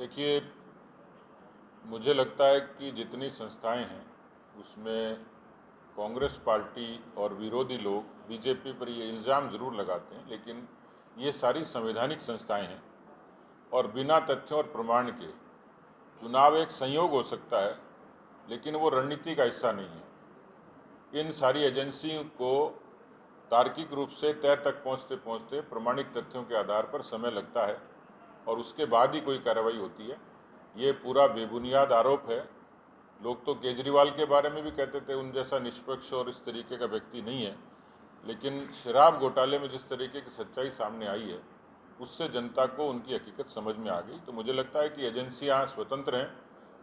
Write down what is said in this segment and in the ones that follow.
देखिए, मुझे लगता है कि जितनी संस्थाएं हैं उसमें कांग्रेस पार्टी और विरोधी लोग बीजेपी पर ये इल्ज़ाम ज़रूर लगाते हैं, लेकिन ये सारी संवैधानिक संस्थाएं हैं और बिना तथ्यों और प्रमाण के चुनाव एक संयोग हो सकता है, लेकिन वो रणनीति का हिस्सा नहीं है। इन सारी एजेंसियों को तार्किक रूप से तय तक पहुंचते पहुंचते प्रमाणिक तथ्यों के आधार पर समय लगता है और उसके बाद ही कोई कार्रवाई होती है। ये पूरा बेबुनियाद आरोप है। लोग तो केजरीवाल के बारे में भी कहते थे उन जैसा निष्पक्ष और इस तरीके का व्यक्ति नहीं है, लेकिन शराब घोटाले में जिस तरीके की सच्चाई सामने आई है उससे जनता को उनकी हकीकत समझ में आ गई। तो मुझे लगता है कि एजेंसियां स्वतंत्र हैं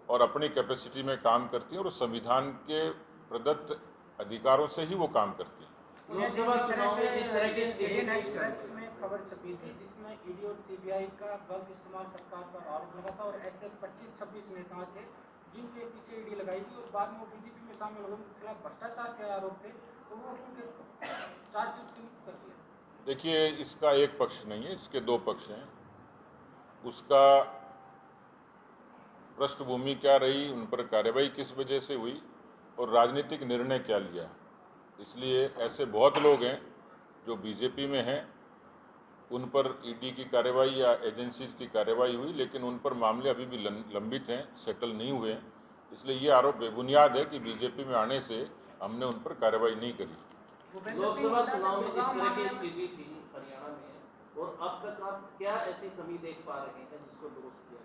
और अपनी कैपेसिटी में काम करती हैं और संविधान के प्रदत्त अधिकारों से ही वो काम करती हैं। लोकसभा चुनाव में जिस तरह की इंडियन एक्सप्रेस में खबर छपी थी जिसमें ईडी और सीबीआई का गलत इस्तेमाल सरकार पर आरोप लगा था और ऐसे 25-26 नेता थे जिनके पीछे ईडी लगाई थी और बाद में वो बीजेपी में शामिल हो गए, उनके खिलाफ भ्रष्टाचार के आरोप थे, तो वो उनके चार्जशीट से मुक्त कर दिया। देखिए, इसका एक पक्ष नहीं है, इसके दो पक्ष हैं। उसका पृष्ठभूमि क्या रही, उन पर कार्रवाई किस वजह से हुई और राजनीतिक निर्णय क्या लिया। इसलिए ऐसे बहुत लोग हैं जो बीजेपी में हैं, उन पर ईडी की कार्रवाई या एजेंसीज की कार्रवाई हुई, लेकिन उन पर मामले अभी भी लंबित हैं, सेटल नहीं हुए हैं। इसलिए ये आरोप बेबुनियाद है कि बीजेपी में आने से हमने उन पर कार्रवाई नहीं करी। लोकसभा चुनाव में जिस तरह की स्थिति थी हरियाणा में, और अब तक आप क्या ऐसी कमी देख पा रहे हैं जिसको दुरुस्त किया?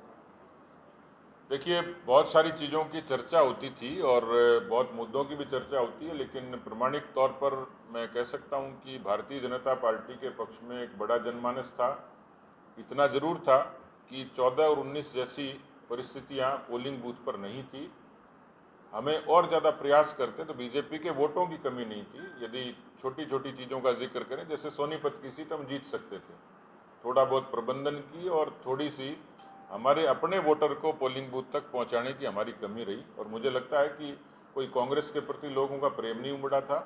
देखिए, बहुत सारी चीज़ों की चर्चा होती थी और बहुत मुद्दों की भी चर्चा होती है, लेकिन प्रमाणिक तौर पर मैं कह सकता हूं कि भारतीय जनता पार्टी के पक्ष में एक बड़ा जनमानस था। इतना ज़रूर था कि 14 और 19 जैसी परिस्थितियां पोलिंग बूथ पर नहीं थी। हमें और ज़्यादा प्रयास करते तो बीजेपी के वोटों की कमी नहीं थी। यदि छोटी छोटी चीज़ों का जिक्र करें, जैसे सोनीपत की सीट हम जीत सकते थे। थोड़ा बहुत प्रबंधन की और थोड़ी सी हमारे अपने वोटर को पोलिंग बूथ तक पहुंचाने की हमारी कमी रही। और मुझे लगता है कि कोई कांग्रेस के प्रति लोगों का प्रेम नहीं उमड़ा था,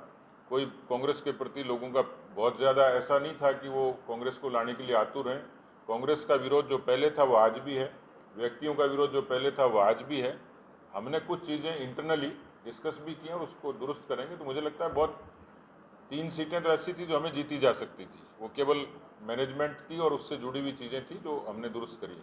कोई कांग्रेस के प्रति लोगों का बहुत ज़्यादा ऐसा नहीं था कि वो कांग्रेस को लाने के लिए आतुर हैं। कांग्रेस का विरोध जो पहले था वो आज भी है, व्यक्तियों का विरोध जो पहले था वो आज भी है। हमने कुछ चीज़ें इंटरनली डिस्कस भी की और उसको दुरुस्त करेंगे। तो मुझे लगता है बहुत 3 सीटें तो ऐसी थी जो हमें जीती जा सकती थी, वो केवल मैनेजमेंट की और उससे जुड़ी हुई चीज़ें थी जो हमने दुरुस्त करी।